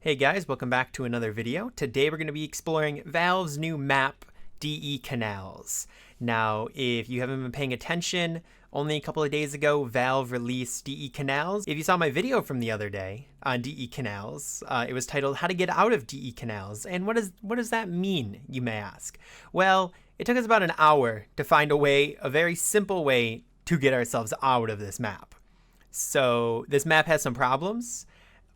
Hey guys, welcome back to another video. Today we're going to be exploring Valve's new map, DE Canals. Now, if you haven't been paying attention, only a couple of days ago, Valve released DE Canals. If you saw my video from the other day on DE Canals, it was titled How to Get Out of DE Canals. And what does that mean, you may ask? Well, it took us about an hour to find a very simple way to get ourselves out of this map. So this map has some problems.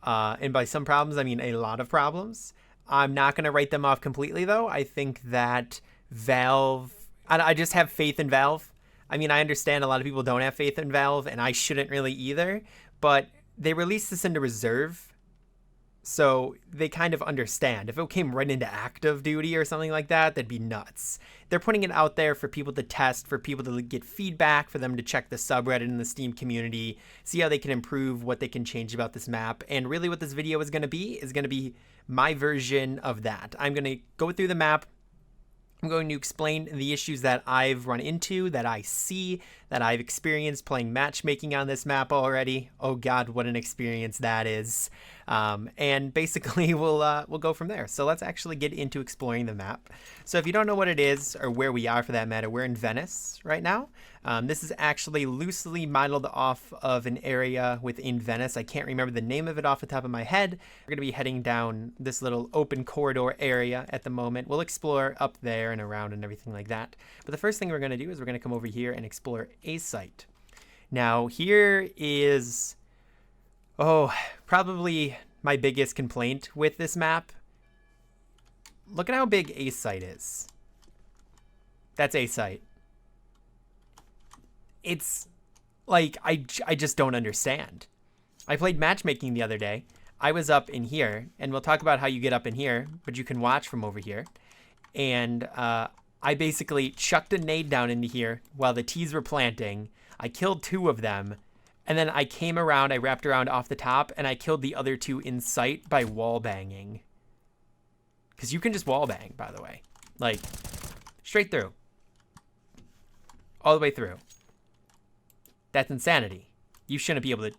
And by some problems, I mean a lot of problems. I'm not going to write them off completely, though. I think that Valve... I just have faith in Valve. I mean, I understand a lot of people don't have faith in Valve, and I shouldn't really either. But they released this into reserve, so they kind of understand. If it came right into active duty or something like that, that'd be nuts. They're putting it out there for people to test, for people to get feedback, for them to check the subreddit and the Steam community, see how they can improve, what they can change about this map. And really what this video is going to be my version of that. I'm going to go through the map. I'm going to explain the issues that I've run into, that I see, that I've experienced playing matchmaking on this map already. Oh God, what an experience that is. And basically we'll go from there. So let's actually get into exploring the map. So if you don't know what it is, or where we are for that matter, we're in Venice right now. This is actually loosely modeled off of an area within Venice. I can't remember the name of it off the top of my head. We're going to be heading down this little open corridor area at the moment. We'll explore up there and around and everything like that. But the first thing we're going to do is we're going to come over here and explore a site. Now here is, probably my biggest complaint with this map. Look at how big a site is. That's a site. It's like, I just don't understand. I played matchmaking the other day. I was up in here, and we'll talk about how you get up in here, but you can watch from over here. And I basically chucked a nade down into here while the T's were planting. I killed 2 of them, and then I came around, I wrapped around off the top, and I killed the other 2 in sight by wall banging. Because you can just wall bang, by the way. Like, straight through. All the way through. That's insanity. You shouldn't be able to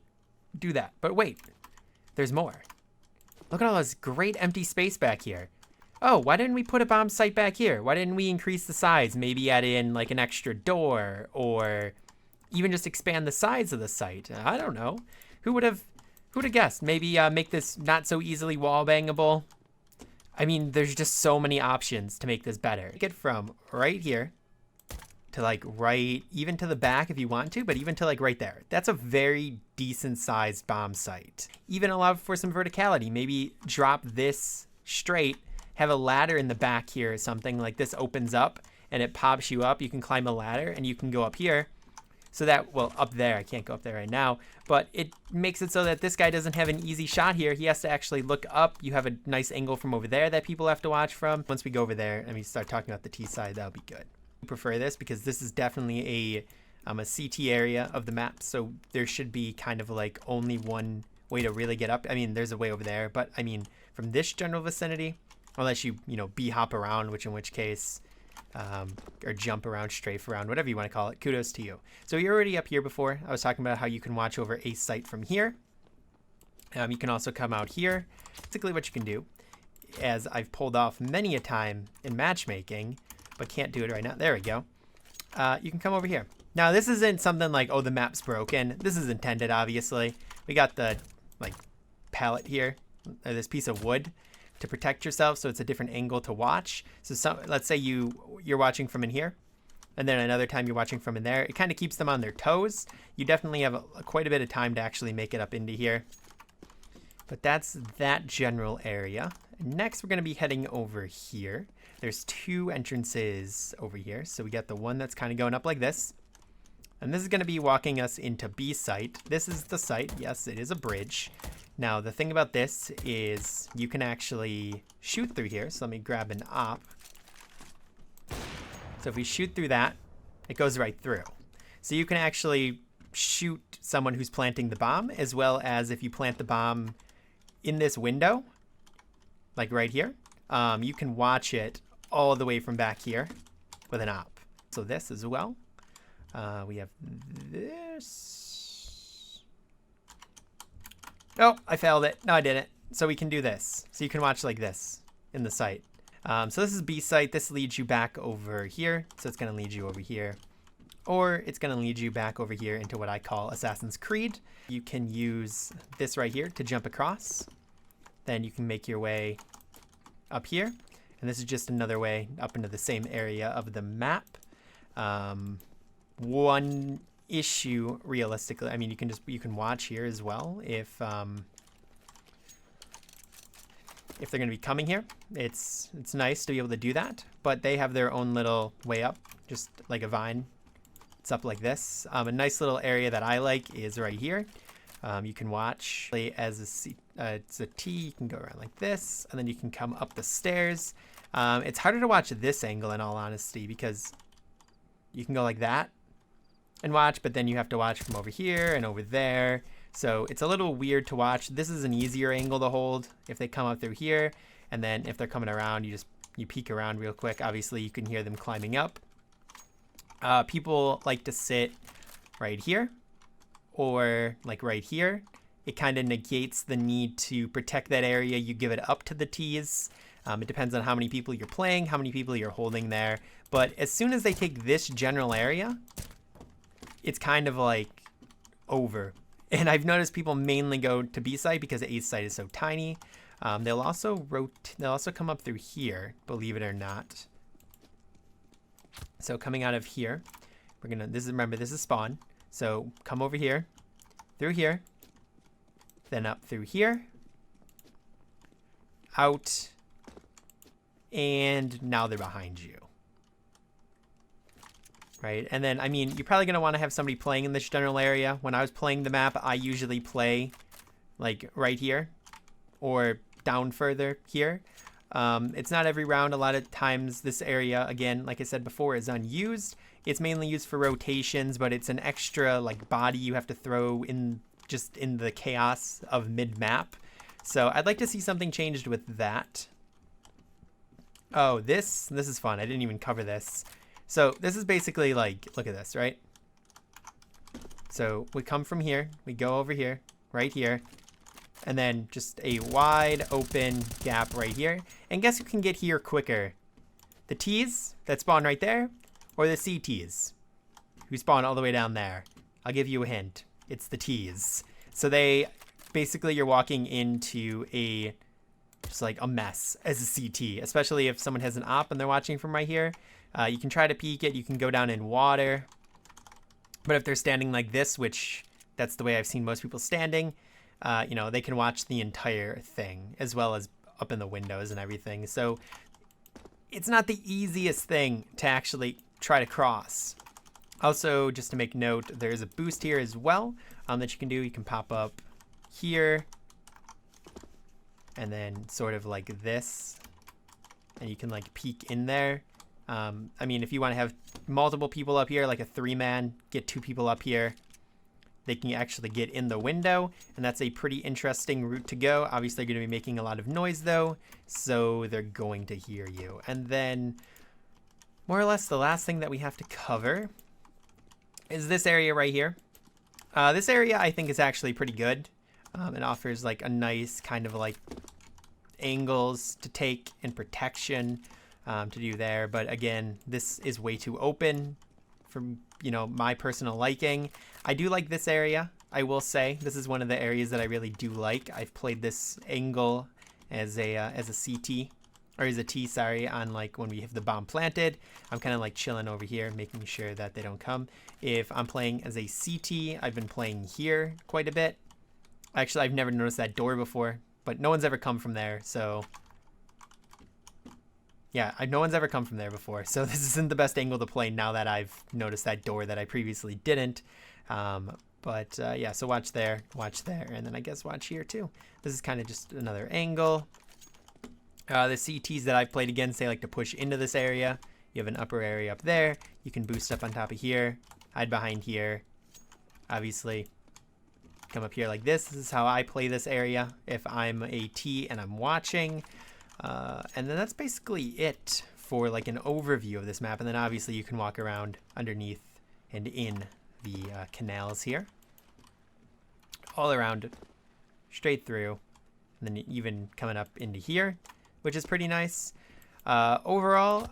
do that. But wait, there's more. Look at all this great empty space back here. Oh, why didn't we put a bomb site back here? Why didn't we increase the size? Maybe add in like an extra door, or even just expand the size of the site. I don't know. Who would have guessed? Maybe make this not so easily wall bangable. I mean, there's just so many options to make this better. Get from right here to like right, even to the back if you want to, but even to like right there. That's a very decent sized bomb site. Even allow for some verticality. Maybe drop this straight, have a ladder in the back here or something. Like this opens up and it pops you up. You can climb a ladder and you can go up here. So that, well, up there, I can't go up there right now, but it makes it so that this guy doesn't have an easy shot here. He has to actually look up. You have a nice angle from over there that people have to watch from. Once we go over there and we start talking about the T side, that'll be good. I prefer this because this is definitely a CT area of the map, so there should be kind of like only one way to really get up. I mean, there's a way over there, but I mean, from this general vicinity, unless you b-hop around, in which case, or jump around, strafe around, whatever you want to call it, kudos to you. So you're already up here before. I was talking about how you can watch over a site from here. You can also come out here. Basically what you can do, as I've pulled off many a time in matchmaking, but can't do it right now. There we go. You can come over here. Now this isn't something like, oh, the map's broken. This is intended, obviously. We got the like pallet here, or this piece of wood to protect yourself, so it's a different angle to watch. So let's say you're watching from in here, and then another time you're watching from in there. It kind of keeps them on their toes. You definitely have quite a bit of time to actually make it up into here. But that's that general area. Next, we're going to be heading over here. There's 2 entrances over here. So we got the one that's kind of going up like this. And this is going to be walking us into B site. This is the site. Yes, it is a bridge. Now, the thing about this is you can actually shoot through here. So let me grab an op. So if we shoot through that, it goes right through. So you can actually shoot someone who's planting the bomb, as well as if you plant the bomb in this window, like right here, you can watch it all the way from back here with an op. So this as well. We have this. Oh, I failed it. No, I didn't. So we can do this. So you can watch like this in the site. So this is B site. This leads you back over here. So it's going to lead you over here. Or it's going to lead you back over here into what I call Assassin's Creed. You can use this right here to jump across. Then you can make your way up here. And this is just another way up into the same area of the map. One issue, realistically, I mean, you can watch here as well if they're going to be coming here. It's nice to be able to do that, but they have their own little way up, just like a vine. It's up like this. A nice little area that I like is right here. You can watch as it's a T. You can go around like this, and then you can come up the stairs. It's harder to watch this angle, in all honesty, because you can go like that and watch, but then you have to watch from over here and over there. So it's a little weird to watch. This is an easier angle to hold if they come up through here, and then if they're coming around, you peek around real quick. Obviously, you can hear them climbing up. People like to sit right here or like right here. It kind of negates the need to protect that area. You give it up to the T's. It depends on how many people you're playing, how many people you're holding there. But as soon as they take this general area, it's kind of like over. And I've noticed people mainly go to B site because the A site is so tiny. They'll also come up through here, believe it or not. So coming out of here, remember this is spawn. So come over here, through here, then up through here, out, and now they're behind you. Right, and then, I mean, you're probably going to want to have somebody playing in this general area. When I was playing the map, I usually play, like, right here, or down further here. It's not every round. A lot of times this area, again, like I said before, is unused. It's mainly used for rotations, but it's an extra, like, body you have to throw in, just in the chaos of mid-map. So I'd like to see something changed with that. Oh, this is fun. I didn't even cover this. So this is basically like, look at this, right? So we come from here, we go over here, right here, and then just a wide open gap right here. And guess who can get here quicker? The T's that spawn right there, or the CTs who spawn all the way down there? I'll give you a hint. It's the T's. So basically you're walking into just like a mess as a CT, especially if someone has an op and they're watching from right here. You can try to peek it. You can go down in water. But if they're standing like this, which that's the way I've seen most people standing, they can watch the entire thing as well as up in the windows and everything. So it's not the easiest thing to actually try to cross. Also, just to make note, there's a boost here as well that you can do. You can pop up here and then sort of like this, and you can like peek in there. I mean, if you want to have multiple people up here, like a 3-man, get 2 people up here, they can actually get in the window, and that's a pretty interesting route to go. Obviously, they're going to be making a lot of noise, though, so they're going to hear you. And then, more or less, the last thing that we have to cover is this area right here. This area, I think, is actually pretty good. It offers, like, a nice kind of, like, angles to take and protection to do there. But again, this is way too open for my personal liking. I do like this area. I will say this is one of the areas that I really do like. I've played this angle as a CT, or as a T, sorry, on like when we have the bomb planted. I'm kind of like chilling over here, making sure that they don't come. If I'm playing as a CT, I've been playing here quite a bit. Actually, I've never noticed that door before, but no one's ever come from there, so yeah, no one's ever come from there before, so this isn't the best angle to play now that I've noticed that door that I previously didn't. Yeah, so watch there, and then I guess watch here too. This is kind of just another angle. The CTs that I've played against, they like to push into this area. You have an upper area up there. You can boost up on top of here, hide behind here. Obviously, come up here like this. This is how I play this area if I'm a T and I'm watching. And then that's basically it for like an overview of this map. And then obviously you can walk around underneath and in the canals here. All around, straight through. and then even coming up into here, which is pretty nice. Overall,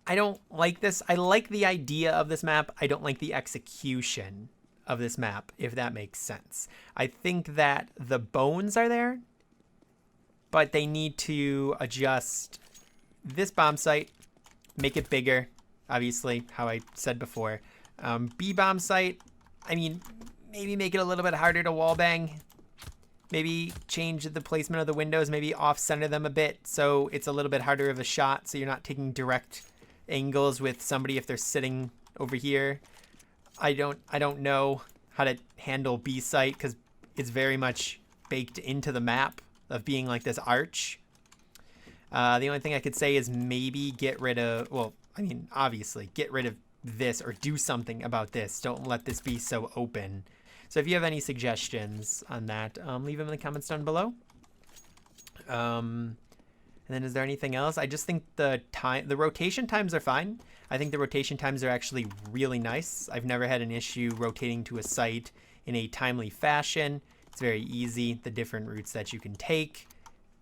I don't like this. I like the idea of this map. I don't like the execution of this map, if that makes sense. I think that the bones are there, but they need to adjust this bomb site, make it bigger, obviously, how I said before. B bomb site, I mean, maybe make it a little bit harder to wallbang. Maybe change the placement of the windows, maybe off-center them a bit so it's a little bit harder of a shot so you're not taking direct angles with somebody if they're sitting over here. I don't know how to handle B site because it's very much baked into the map of being like this arch. The only thing I could say is maybe get rid of, well, I mean, obviously, get rid of this or do something about this. Don't let this be so open. So if you have any suggestions on that, leave them in the comments down below. And then is there anything else? I just think the rotation times are fine. I think the rotation times are actually really nice. I've never had an issue rotating to a site in a timely fashion. It's very easy, the different routes that you can take.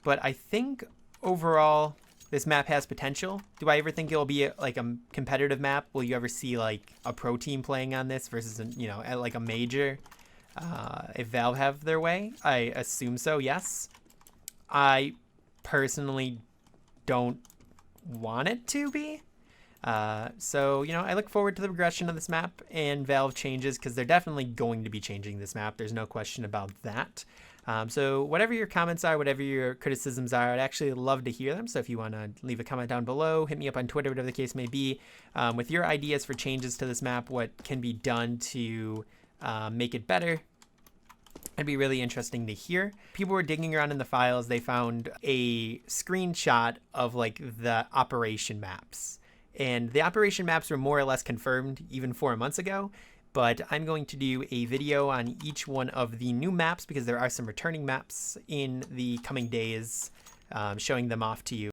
But I think overall, this map has potential. Do I ever think it'll be like a competitive map? Will you ever see like a pro team playing on this versus, like a major? If Valve have their way, I assume so, yes. I personally don't want it to be. So, I look forward to the progression of this map and Valve changes because they're definitely going to be changing this map. There's no question about that. So whatever your comments are, whatever your criticisms are, I'd actually love to hear them. So if you want to leave a comment down below, hit me up on Twitter, whatever the case may be, with your ideas for changes to this map, what can be done to make it better. It'd be really interesting to hear. People were digging around in the files. They found a screenshot of like the operation maps. And the operation maps were more or less confirmed even 4 months ago. But I'm going to do a video on each one of the new maps because there are some returning maps in the coming days, showing them off to you.